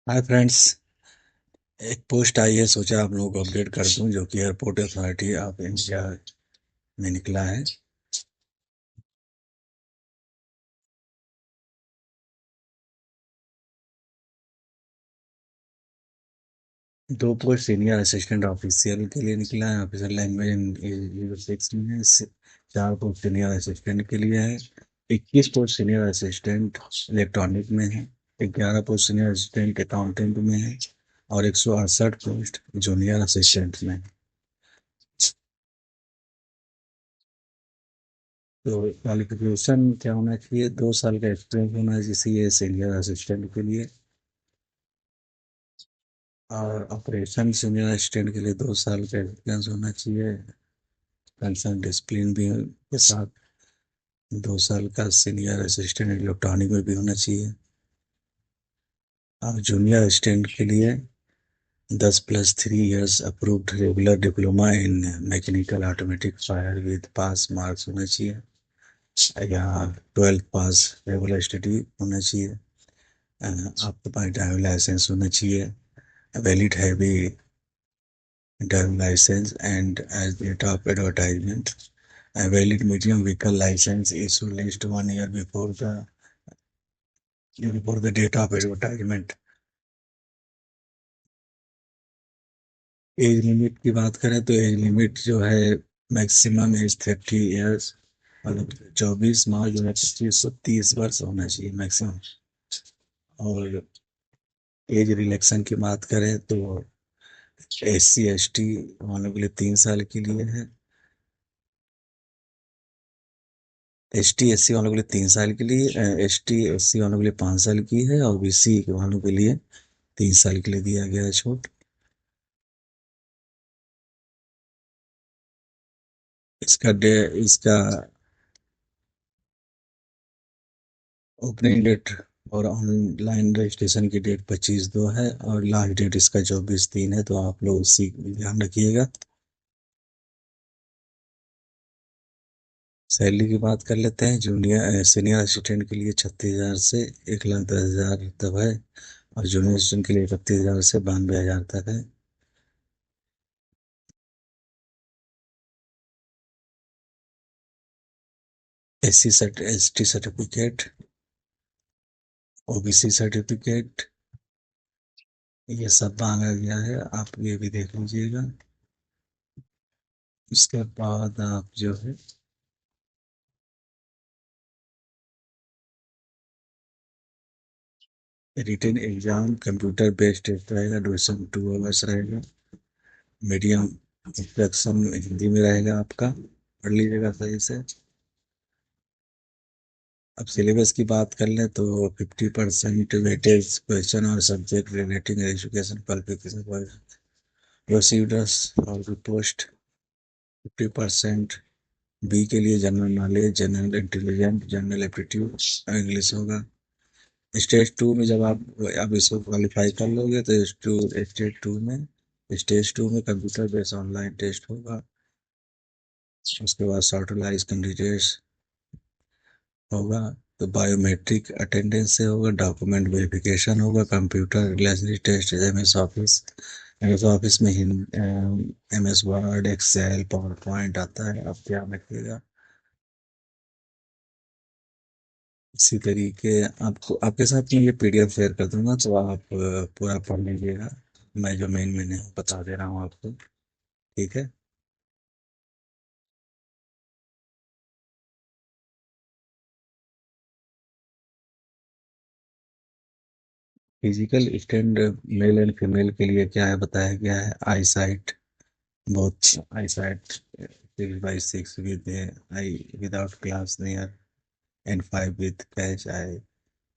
Hi friends. एक post आई है, सोचा आप लोगों को अपडेट कर दूं, जो कि एयरपोर्ट अथॉरिटी ऑफ इंडिया में निकला है। दो पोस्ट सीनियर असिस्टेंट ऑफिशियल के लिए निकला है, ऑफिशियल लैंग्वेज 6 में है। चार पोस्ट सीनियर असिस्टेंट के लिए है। 21 पोस्ट सीनियर असिस्टेंट इलेक्ट्रॉनिक में है। 11 पोस्ट सीनियर असिस्टेंट अकाउंटेंट में है। और 168 पोस्ट जूनियर असिस्टेंट में है। तो क्वालिफिकेशन क्या होना चाहिए? 2 साल का एक्सपीरियंस होना चाहिए सीनियर असिस्टेंट के लिए। और ऑपरेशन सीनियर असिस्टेंट के लिए 2 साल का एक्सपीरियंस होना चाहिए, कंसर्न डिसिप्लिन भी के साथ। 2 साल का सीनियर असिस्टेंट इलेक्ट्रॉनिक में भी होना चाहिए। और जूनियर असिस्टेंट के लिए 10 + 3 years approved regular diploma in mechanical automatic fire with pass marks होना चाहिए, या 12th पास रेगुलर स्टडी होना चाहिए। आपके पास ड्राइविंग लाइसेंस होना चाहिए, valid heavy driving licence, and age date of advertisement a valid medium vehicle license issued least 1 year before the date of advertisement। Age limit की बात करें तो एज लिमिट जो है, मैक्सिमम एज 30 years, मतलब 24 मार्च 2025 से 30 वर्ष होना चाहिए मैक्सिमम। और एज रिलैक्सन की बात करें तो SC ST वालों के लिए 3 साल के लिए है। ST SC वालों के लिए 3 साल के लिए, ST SC वालों के लिए 5 साल की है, और BC वालों के लिए 3 साल के लिए दिया गया है छूट। इसका ओपनिंग डेट और ऑनलाइन रजिस्ट्रेशन की डेट 25/2 है, और लास्ट डेट इसका 24/3 है, तो आप लोग उसी का ध्यान रखिएगा। सैलरी की बात कर लेते हैं। जूनियर सीनियर असिस्टेंट के लिए 36,000 से 1,10,000 तक है। और जूनियर असिस्टेंट के लिए 31,000 से 92,000 तक है। SC ST certificate, OBC certificate, ये सब मांगा गया है, आप ये भी देख लीजिएगा। उसके बाद आप जो है written exam computer based test रहेगा, ड्यूरेशन 2 hours रहेगा। मीडियम इंस्ट्रक्शन हिंदी में रहेगा आपका, पढ़ लीजिएगा सही से। अब सिलेबस की बात कर लें तो 50% वेटेज क्वेश्चन और subject relating education qualification procedures और पोस्ट। 50% बी के लिए general knowledge, general intelligence, general aptitude, English होगा। स्टेज 2 में जब आप इसको क्वालिफाई कर लोगे तो स्टेज 2 में कंप्यूटर बेस्ड ऑनलाइन टेस्ट होगा। उसके बाद सॉर्टलाइज कैंडिडेट्स होगा। तो बायोमेट्रिक अटेंडेंस से होगा, डॉक्यूमेंट वेरिफिकेशन होगा, computer relationship test, M S Office में MS Word, Excel, PowerPoint आता है, आप ध्यान रखिएगा। इसी तरीके आपको आपके साथ मैं ये PDF शेयर कर दूंगा, तो आप पूरा पढ़ लीजिएगा। मैं जो मेन मैंने बता दे रहा हूँ आपको, ठीक है। Physical stand male and female के लिए क्या है बताया गया है। आई site, both eyesight 6/6 with eye without glass near, and 5 with patch eye,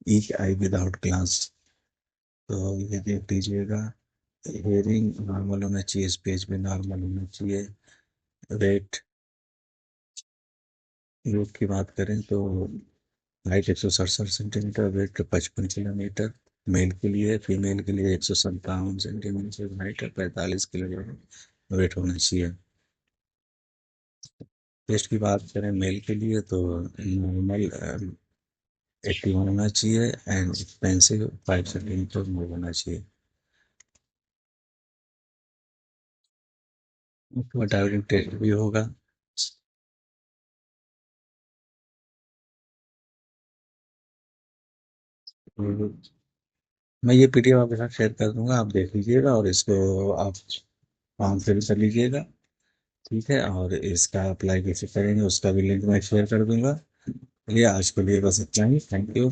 each eye without glass। तो ये देख लीजिएगा। हेयरिंग नॉर्मल होना चाहिए, स्पेस भी नॉर्मल होना चाहिए। वेट, वेट की बात करें तो height 167 centimetre, weight 55 kilometre. Male के लिए, फीमेल के लिए 157 सेंटीमीटर हाइट है, 45 किलोग्राम वेट होना चाहिए। टेस्ट की बात करें मेल के लिए तो नॉर्मल 81 होना चाहिए एंड एक्सपेंसिव 5 सेंटीमीटर मूव होना चाहिए। उसके बाद डायोडिंग टेस्ट भी होगा। और मैं ये पीडीएफ आपके साथ शेयर कर दूंगा, आप देख लीजिएगा और इसको आप फॉर्म फिल कर लीजिएगा। ठीक है, और इसका अप्लाई कैसे करेंगे उसका भी लिंक मैं शेयर कर दूंगा। चलिए आज के लिए बस इतना ही, थैंक यू।